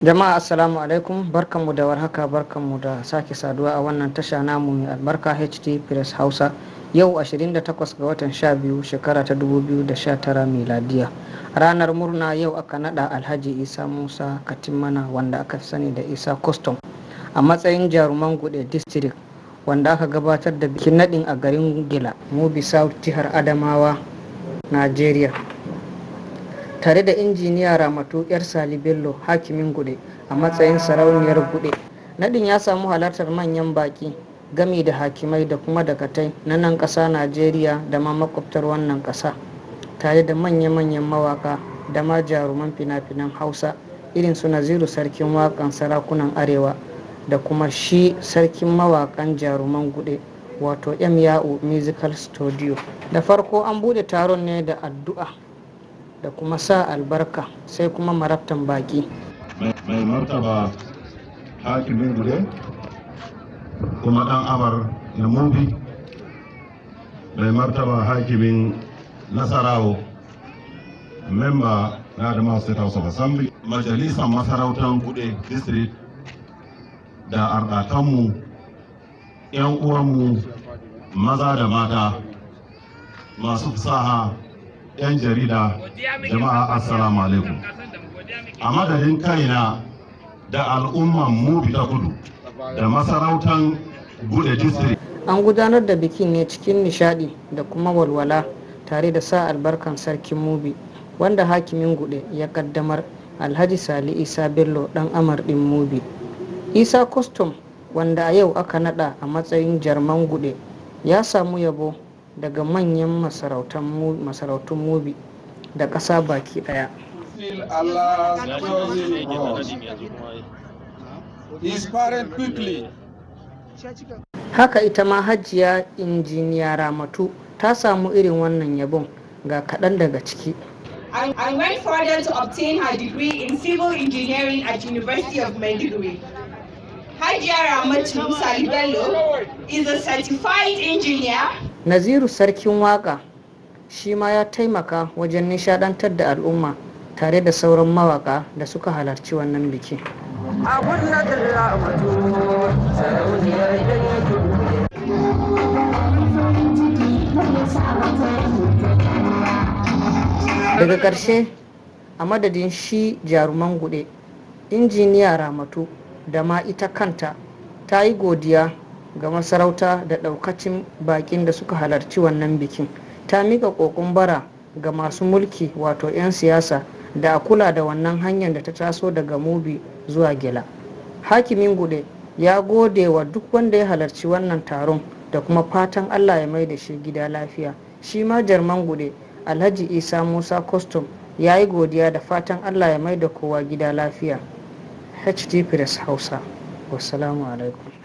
Jama'a assalamu alaikum, barkanmu da warhaka, barkanmu da sake saduwa a wannan tasha namu mai albarka HT Press Hausa. Yau 28 ga watan 12 shekara ta 2019 miladiya. Ranar murna yau aka nada Alhaji Isa Musa Katimana wanda aka fi sani da Isa Custom a matsayin jaruman Gude District, wanda aka gabatar da bikin nadin a garin Gila, Mubi South, jihar Adamawa, Najeriya. Tare da injiniya Ramatu yar Sali Bello, hakimin Gude, a matsayin sarauniyar Gude. Nadin ya samu halartar manyan baki gami da hakimai da kuma dakatai na nan ƙasa Najeriya da ma makwabtar wannan ƙasa, tare da manya-manyan mawaka da ma jaruman fina-finan Hausa irin su Naziru sarkin waƙan sarakunan Arewa da kuma shi sarkin mawakan jaruman Gude, wato Ya'u Musical Studio. Da farko an bude taron ne da addu'a da kuma sa albarka, sai kuma marabtan baki. Mai martaba hakimin Gude kuma dan Amar na Mubi, mai martaba hakimin Nasarawo, memba na Adamawa State House of Assembly, majalisar masarautar Gude District, da arɗatanmu, 'yan uwanmu maza da mata, masu fasaha, 'yan jarida, jama'a assalamu alaikum. A madadin kaina da al'umman Mubi ta Kudu da masarautar Gude District, an gudanar da bikin ne cikin nishadi da kuma walwala, tare da sa albarkan sarkin Mubi wanda hakimin Gude ya kaddamar, Alhaji Sali Isa Bello dan Amar din Mubi. Isa Custom, wanda a yau aka nada a matsayin jarman Gude, ya samu yabo daga manyan masarautun Mubi da ƙasa baki ɗaya. Haka ita ma Hajiya Injiniya Ramatu ta samu irin wannan yabon, ga kaɗan daga ciki. I went further to obtain her degree in civil engineering at University of Maiduguri. Hajiya Ramatu Sali Bello is a certified engineer. Naziru sarkin waka shi ma ya taimaka wajen nishadantar da al'umma, tare da sauran mawaka da suka halarci wannan biki. Daga ƙarshe, a madadin shi jaruman Gude, injiniya Ramatu da ma ita kanta ta yi godiya ga masarauta da daukacin bakin da suka halarci wannan bikin. Ta mika kokon bara ga masu mulki, wato 'yan siyasa, da a kula da wannan hanyar da ta taso daga Mubi zuwa Gela. Hakimin Gude ya gode wa duk wanda ya halarci wannan taron da kuma fatan Allah ya mai da shi gida lafiya. Shi ma jarman Gude, Alhaji Isa Musa Custom, ya yi godiya da fatan Allah ya mai da kowa gida lafiya. HT Press Hausa. Wassalamu alaikum.